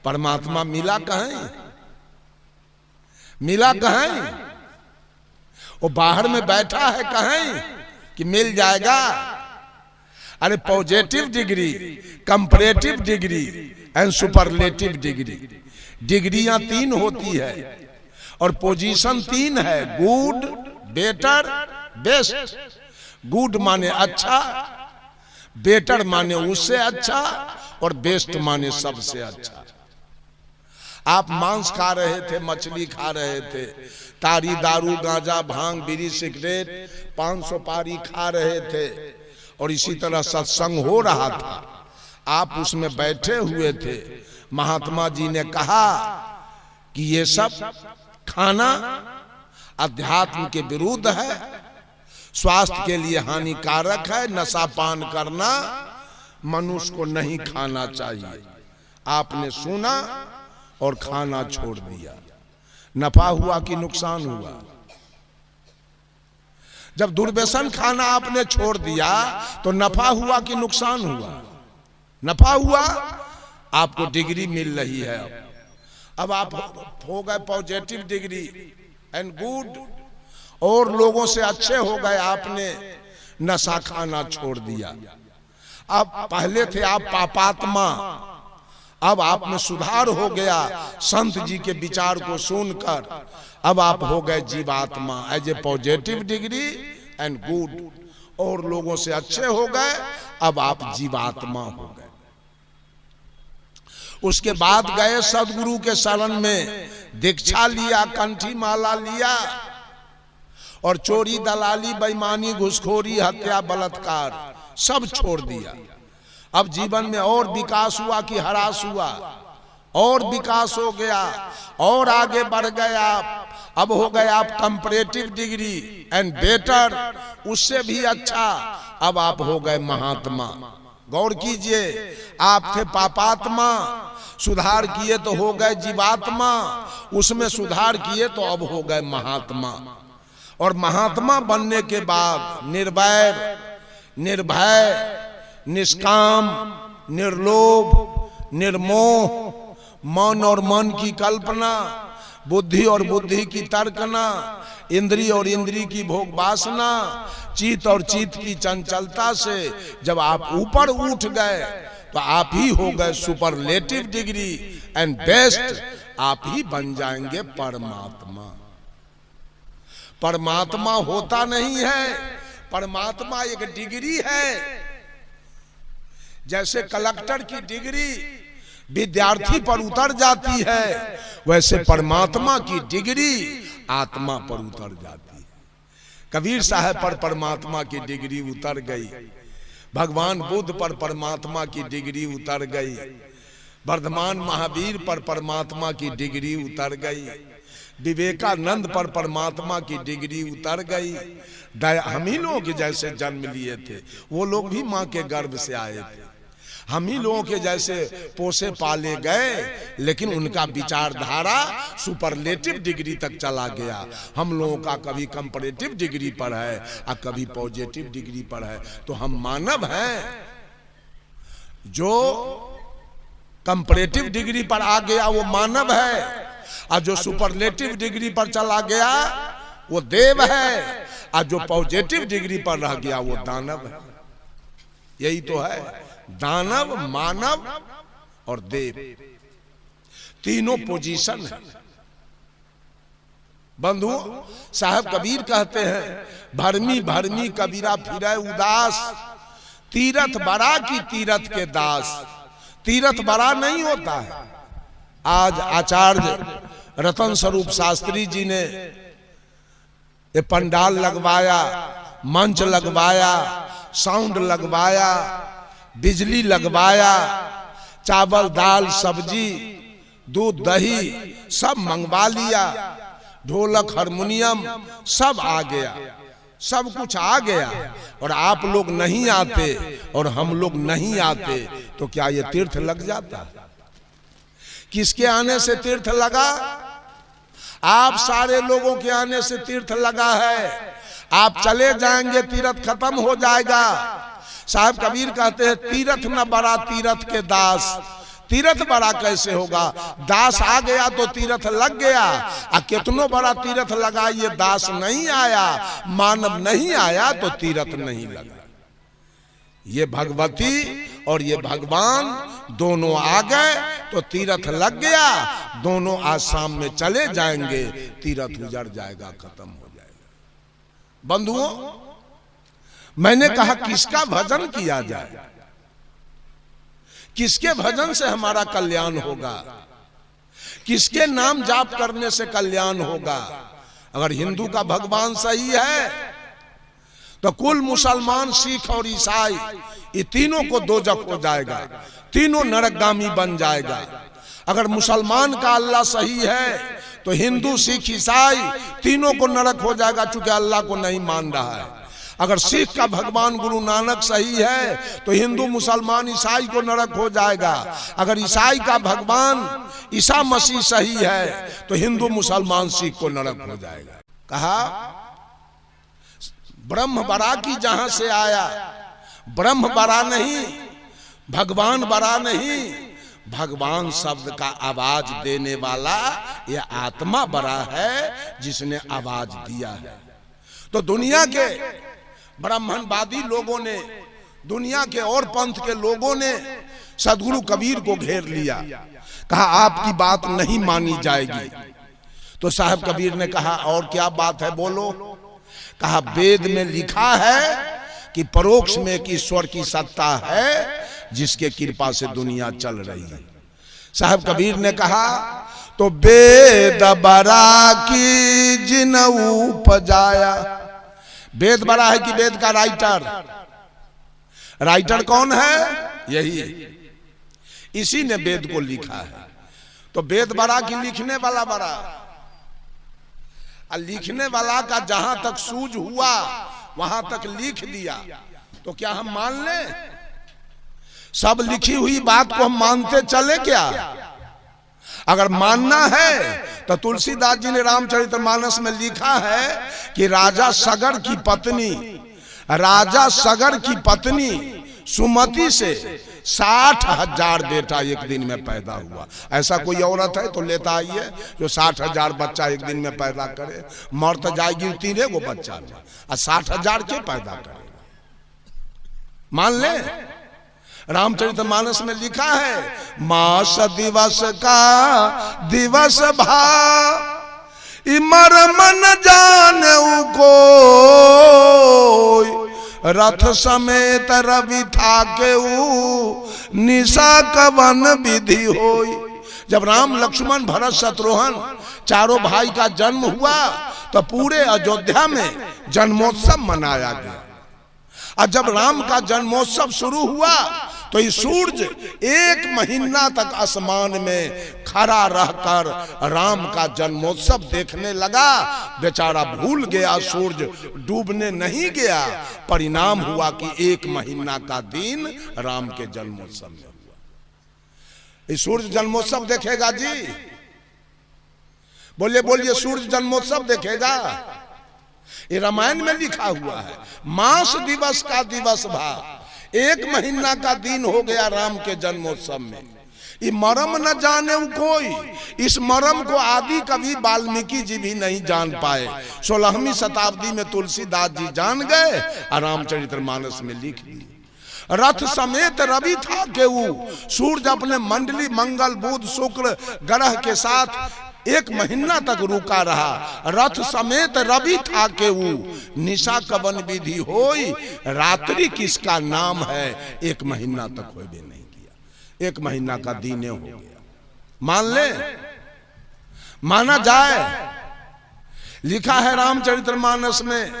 परमात्मा मिला कहीं, मिला कहीं? वो बाहर में बैठा है कहीं कि मिल जाएगा? अरे positive degree, comparative degree and superlative degree, डिग्रियां 3 होती है और पोजीशन 3 है, गुड, बेटर, बेस्ट। गुड माने अच्छा, बेटर माने उससे अच्छा, और बेस्ट माने सबसे अच्छा। आप मांस खा रहे थे, मछली खा रहे थे, तारी, दारू, गांजा, भांग, बीड़ी, सिगरेट, 500 पारी खा रहे थे, और इसी तरह सत्संग हो रहा था, आप उसमें बैठे हुए थे। महात्मा जी ने कहा कि ये सब खाना अध्यात्म के विरुद्ध है, स्वास्थ्य के लिए हानिकारक है, नशा पान करना मनुष्य को नहीं खाना चाहिए। आपने सुना और खाना छोड़ दिया। नफा हुआ कि नुकसान हुआ? जब दुर्व्यसन खाना आपने छोड़ दिया तो नफा हुआ कि नुकसान हुआ? नफा हुआ। आपको डिग्री मिल रही है। अब आप हो गए पॉजिटिव डिग्री एंड गुड, और लोगों से अच्छे हो गए, आपने नशा खाना छोड़ दिया। अब पहले थे आप पापात्मा, अब आप में सुधार हो गया संत जी के विचार को सुनकर। अब आप हो गए जीवात्मा as a positive degree and good, और लोगों से अच्छे हो गए, अब आप जीवात्मा हो गए। उसके बाद गए सदगुरु के शरण में, दीक्षा लिया, कंठी माला लिया, और चोरी, दलाली, बेईमानी, घुसखोरी, हत्या, बलात्कार सब छोड़ दिया। अब जीवन में और विकास हुआ कि ह्रास हुआ? और विकास हो गया, और आगे बढ़ गए आप। अब हो गए आप कंपैरेटिव डिग्री एंड बेटर, उससे भी अच्छा, अब आप हो गए महात्मा। गौर कीजिए, आप थे पापात्मा, सुधार किए तो हो गए जीवात्मा, उसमें सुधार किए तो अब हो गए महात्मा। और महात्मा बनने के बाद निर्वैर, निर्भय, निष्काम, निर्लोभ, निर्मोह, मन और मन की कल्पना, बुद्धि और बुद्धि की तर्कना, इंद्रिय और इंद्रिय की भोग वासना, चित्त और चित्त की चंचलता से जब आप ऊपर उठ गए तो आप ही हो गए सुपरलेटिव डिग्री एंड बेस्ट, आप ही बन जाएंगे परमात्मा। परमात्मा होता नहीं है, परमात्मा एक डिग्री है। जैसे कलेक्टर की डिग्री विद्यार्थी पर उतर जाती है, वैसे परमात्मा की डिग्री आत्मा पर उतर जाती है। कबीर साहब पर परमात्मा की डिग्री उतर गई, भगवान बुद्ध पर परमात्मा की डिग्री उतर गई, वर्धमान महावीर पर परमात्मा की डिग्री उतर गई, विवेकानंद पर परमात्मा की डिग्री उतर गई। हम ही लोग जैसे जन्म लिए थे, वो लोग भी माँ के गर्भ से आए थे। हम ही लोगों के जैसे पोसे पाले गए, लेकिन उनका विचारधारा सुपरलेटिव डिग्री तक चला गया। हम लोगों का कभी कंपैरेटिव डिग्री पर है और कभी पॉजिटिव डिग्री पर है। तो हम मानव हैं। जो कंपैरेटिव डिग्री पर आ गया वो मानव है, और जो सुपरलेटिव डिग्री पर चला गया वो देव है, और जो पॉजिटिव डिग्री पर रह गया वो दानव है। यही तो है, दानव, मानव और देव, तीनों पोजीशन है। बंधु साहब कबीर कहते हैं, भरमी भरमी कबीरा फिरे उदास, तीरथ बड़ा की तीरथ के दास। तीरथ बड़ा नहीं होता है। आज आचार्य रतन स्वरूप शास्त्री जी ने ये पंडाल लगवाया, मंच लगवाया, साउंड लगवाया, बिजली लगवाया, चावल दाल सब्जी दूध दही सब मंगवा लिया, ढोलक हारमोनियम सब आ गया, सब कुछ आ गया, और आप लोग नहीं आते और हम लोग नहीं आते तो क्या ये तीर्थ लग जाता? किसके आने से तीर्थ लगा? आप सारे लोगों के आने से तीर्थ लगा है। आप चले जाएंगे तीर्थ खत्म हो जाएगा। साहब कबीर कहते हैं, तीर्थ न बड़ा तीर्थ के दास, तीर्थ बड़ा कैसे होगा? दास आ गया तो तीर्थ लग गया, और कितनो बड़ा तीर्थ लगा, ये दास नहीं आया, मानव नहीं आया तो तीर्थ नहीं लगा। ये भगवती और ये भगवान दोनों आ गए तो तीर्थ लग गया, दोनों आसाम में चले जाएंगे, तीर्थ उजड़ जाएगा, खत्म हो जाएगा। बंधुओं, मैंने कहा किसका भजन किया जाए, किसके भजन से हमारा कल्याण होगा, किसके नाम जाप करने से कल्याण होगा? अगर हिंदू का भगवान सही है तो कुल मुसलमान, सिख और ईसाई, ये तीनों को दोजख हो जाएगा, तीनों नरकगामी बन जाएगा। अगर मुसलमान का अल्लाह सही है तो हिंदू, सिख, ईसाई तीनों को नरक हो जाएगा, चूंकि अल्लाह को नहीं मान रहा है। अगर सिख का भगवान गुरु नानक सही है तो हिंदू, मुसलमान, ईसाई को नरक हो जाएगा। अगर ईसाई का भगवान ईसा मसीह सही है तो हिंदू, मुसलमान, सिख को नरक हो जाएगा। कहा ब्रह्म बरा की जहां से आया, ब्रह्म बरा नहीं, भगवान बरा नहीं, भगवान शब्द का आवाज देने वाला यह आत्मा बरा है जिसने आवाज दिया है। तो दुनिया के ब्राह्मणवादी लोगों ने, दुनिया के और पंथ के लोगों ने सदगुरु कबीर को घेर लिया, कहा आपकी बात नहीं मानी जाएगी। तो साहब कबीर ने कहा और क्या बात है, बोलो। कहा वेद में लिखा है कि परोक्ष में एक ईश्वर की सत्ता है जिसके कृपा से दुनिया चल रही है। साहब कबीर ने कहा तो वेद बरा की जिनऊ पजाया। वेद बरा है कि वेद का राइटर? राइटर कौन है? यही, इसी ने वेद को लिखा है। तो वेद बरा की लिखने वाला बरा, और लिखने वाला का जहां तक सूझ हुआ वहां तक लिख दिया, तो क्या हम मान लें? सब लिखी हुई बात को हम मानते चले क्या? अगर मानना है तो तुलसीदास जी ने रामचरितमानस में लिखा है कि राजा सगर की पत्नी, राजा सगर की पत्नी सुमति से 60,000 बेटा एक दिन में पैदा हुआ। ऐसा कोई औरत है तो लेता आइए जो 60,000 बच्चा एक दिन में पैदा करे। मर तो जाएगी 3 गो बच्चा में, और 60,000 के पैदा करे? मान ले, रामचरितमानस में लिखा है मास दिवस का दिवस भा इमर मन जाने को, रथ समेत रवि था के निशा कवन विधि होई। जब राम, लक्ष्मण, भरत, शत्रुघ्न चारों भाई का जन्म हुआ तो पूरे अयोध्या में जन्मोत्सव मनाया गया। और जब राम का जन्मोत्सव शुरू हुआ तो ये सूरज 1 महीना तक आसमान में खड़ा रहकर राम का जन्मोत्सव देखने लगा। बेचारा भूल गया, सूरज डूबने नहीं गया। परिणाम हुआ कि 1 महीना का दिन राम के जन्मोत्सव में हुआ। ये सूरज जन्मोत्सव देखेगा जी? बोलिए बोलिए, सूरज जन्मोत्सव देखेगा? ये रामायण में लिखा हुआ है। मास दिवस का दिवस भा, 1 महीना का दिन हो गया राम के जन्मोत्सव में। ये मरम न जाने कोई, इस मरम को आदि कवि वाल्मीकि जी भी नहीं जान पाए। 16वीं शताब्दी में तुलसीदास जी जान गए और रामचरितमानस में लिख दिए। रथ समेत रवि था केऊ, सूर्य अपने मंडली मंगल बुध शुक्र ग्रह के साथ 1 महीना तक रुका रहा। रथ समेत रवि था केऊ निशा कवन विधि होई, रात्रि किसका नाम है 1 महीना तक होए भी नहीं किया। 1 महीना का दिन हो गया। मान ले, माना जाए। लिखा है रामचरितमानस में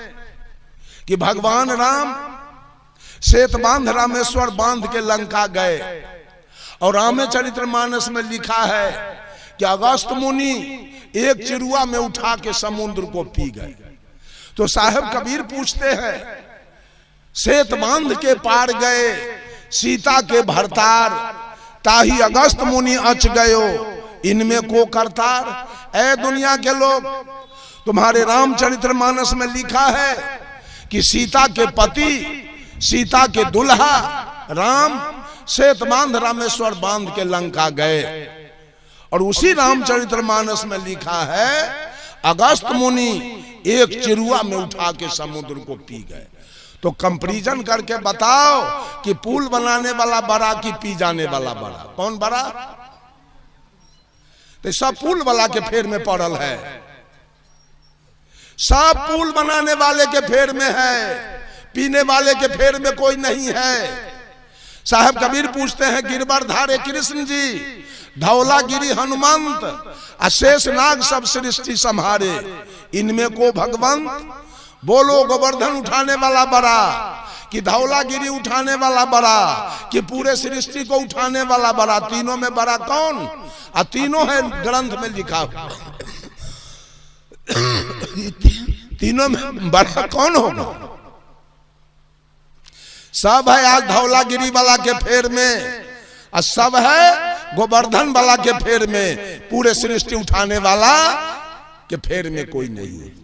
कि भगवान राम श्वेत बांध रामेश्वर बांध के लंका गए, और रामचरितमानस में लिखा है कि अगस्त मुनि एक चिरुआ में उठा के समुद्र को पी गए। तो साहब कबीर पूछते हैं, श्वेत बांध के पार गए सीता के भरतार, ताही अगस्त मुनि अच गयो इनमें को करतार। ए दुनिया के लोग, तुम्हारे रामचरितमानस में लिखा है कि सीता के पति, सीता के दुल्हा राम श्वेत बांध रामेश्वर बांध के लंका गए। और उसी रामचरितमानस में लिखा है अगस्त मुनि एक चिरुआ में उठा के समुद्र को पी गए। तो कंपैरिजन करके बताओ कि पुल बनाने वाला बड़ा कि पी जाने वाला बड़ा, कौन बड़ा? तो सब पुल वाला के फेर में पड़ल है, सब पुल बनाने वाले के फेर में है, पीने वाले के फेर में कोई नहीं है। साहब कबीर पूछते हैं गिरवर धारे कृष्ण जी, धौलागिरी हनुमंत, अशेष नाग सब सृष्टि संहारे, इनमें को भगवंत? बोलो गोवर्धन उठाने वाला बड़ा कि धौलागिरी उठाने वाला बड़ा कि पूरे सृष्टि को उठाने वाला बड़ा? तीनों में बड़ा कौन? और तीनों है ग्रंथ में लिखा, तीनों में बड़ा कौन होगा? सब है आज धौलागिरी वाला के फेर में और सब है गोवर्धन वाला के फेर में, पूरे सृष्टि उठाने वाला के फेर में कोई नहीं है।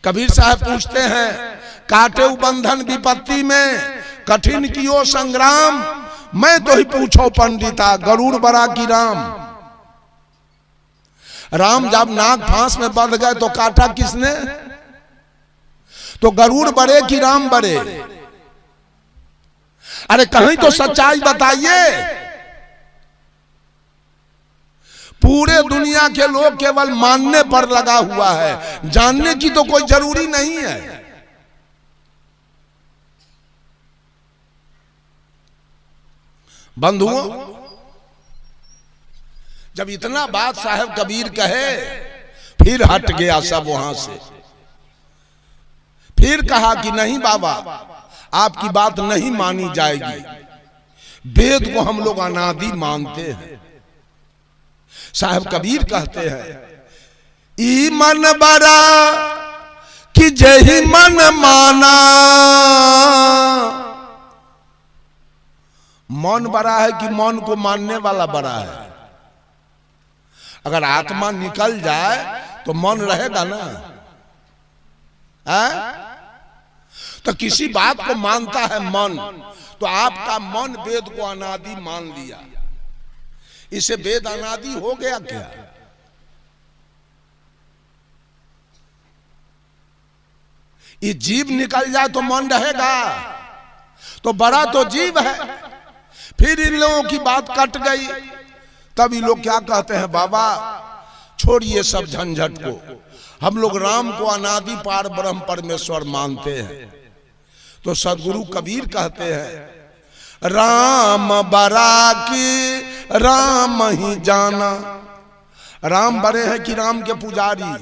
कबीर साहब पूछते हैं काटे बंधन विपत्ति में कठिन कियो संग्राम, मैं तो ही पूछो पंडिता गरुड़ बड़ा की राम। राम जब नाग फांस में बंध गए तो काटा किसने? तो गरुड़ बड़े कि राम बड़े? अरे कहीं तो सच्चाई बताइए। पूरे दुनिया के लोग केवल मानने पर लगा हुआ है, जानने की तो कोई जरूरी नहीं है। बंधुओं, जब इतना बात साहब कबीर कहे फिर हट गया सब वहां से। फिर कहा कि नहीं बाबा, आपकी बात नहीं मानी जाएगी, वेद को हम लोग अनादि मानते हैं। साहब कबीर कहते हैं ई मन बड़ा कि जही मन माना, मन बड़ा है कि मन को मानने वाला बड़ा है? अगर आत्मा निकल जाए तो मन रहेगा ना? तो किसी बात को मानता है मन, तो आपका मन वेद को अनादि मान लिया, इसे वेद अनादि हो गया क्या? ये जीव निकल जाए तो मन रहेगा? तो बड़ा तो जीव है। फिर इन लोगों की बात कट गई, तब ये लोग क्या कहते हैं बाबा छोड़िए सब झंझट को, हम लोग राम को अनादि पार ब्रह्म परमेश्वर मानते हैं। तो सदगुरु कबीर कहते हैं राम बरा की राम ही जाना। राम बड़े हैं कि राम के पुजारी?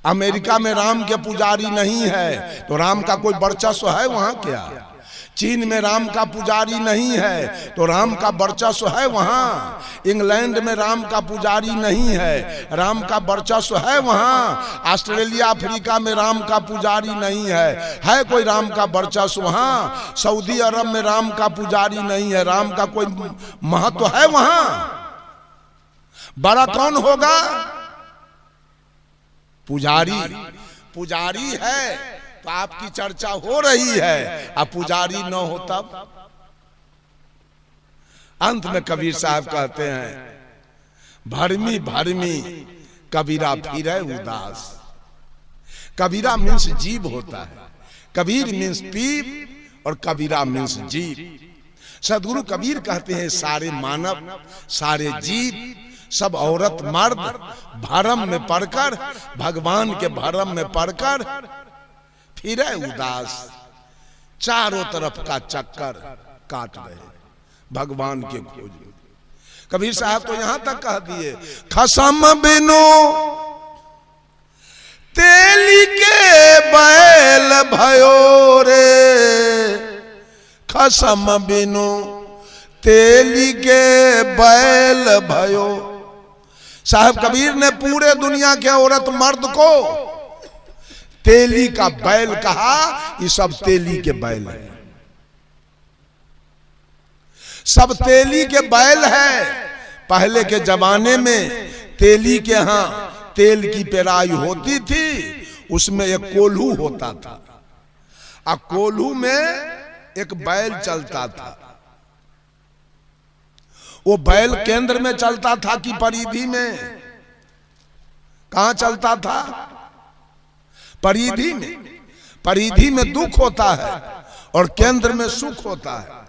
अमेरिका में राम के पुजारी नहीं है तो राम का कोई वर्चस्व है वहां क्या? चीन में राम का पुजारी नहीं है तो राम का वर्चस्व है वहां? इंग्लैंड में राम का पुजारी नहीं है, राम का वर्चस्व है वहां? ऑस्ट्रेलिया अफ्रीका में राम का पुजारी नहीं है कोई राम का वर्चस्व वहां? सऊदी अरब में राम का पुजारी नहीं है, राम का कोई महत्व है वहां? बड़ा कौन होगा? पुजारी। पुजारी है तो आपकी चर्चा हो रही है, अब पुजारी न हो तब? अंत में कबीर साहब कहते हैं भरमी भरमी कबीरा फिरे उदास। कबीरा मीन्स जीव होता है, कबीर मीन्स पीप और कबीरा मीन्स जीव। सदगुरु कबीर कहते हैं सारे मानव सारे जीव सब औरत मर्द भरम में पड़कर, भगवान के भरम में पड़कर फिरे उदास, चारों तरफ का चक्कर काट रहे भगवान के खोज में। कबीर साहब तो यहां तक कह दिए खसम बिनो तेली के बैल भयो रे, खसम बिनो तेली के बैल भयो। साहब कबीर ने पूरे दुनिया के औरत मर्द को तेली का बैल कहा, ये सब तेली के बैल है, सब तेली के बैल है। पहले के जमाने में तेली के यहां तेल की पेराई होती थी, उसमें एक कोल्हू होता था, और कोल्हू में एक बैल चलता था। वो बैल केंद्र में चलता था कि परिधि में? कहां चलता था? परिधि में। परिधि में दुख होता है और केंद्र में सुख होता है।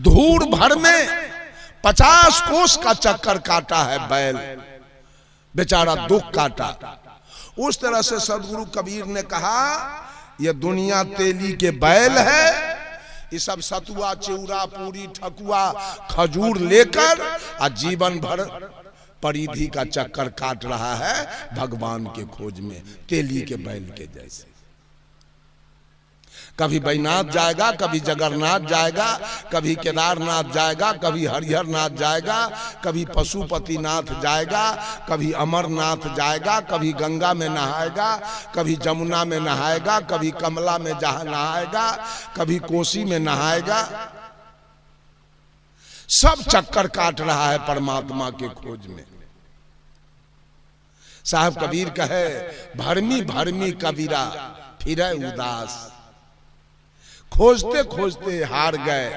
धूड़ भर में 50 कोस का चक्कर काटा है बैल, बेचारा दुख काटा। उस तरह से सदगुरु कबीर ने कहा ये दुनिया तेली के बैल है, ये सब सतुआ चिउरा पूरी ठकुआ खजूर लेकर और जीवन भर परिधि का चक्कर काट रहा है भगवान के खोज में, तेली के बैल के जैसे। कभी बैजनाथ जाएगा, कभी जगन्नाथ जाएगा, कभी केदारनाथ जाएगा, कभी हरिहर नाथ जाएगा, कभी पशुपतिनाथ जाएगा, कभी अमरनाथ जाएगा, कभी गंगा में नहाएगा, कभी जमुना में नहाएगा, कभी कमला में नहाएगा, कभी कोसी में नहाएगा। सब चक्कर काट रहा है परमात्मा के खोज में। साहब कबीर कहे भरमी भरमी कबीरा फिरे उदास, खोजते खोजते हार गए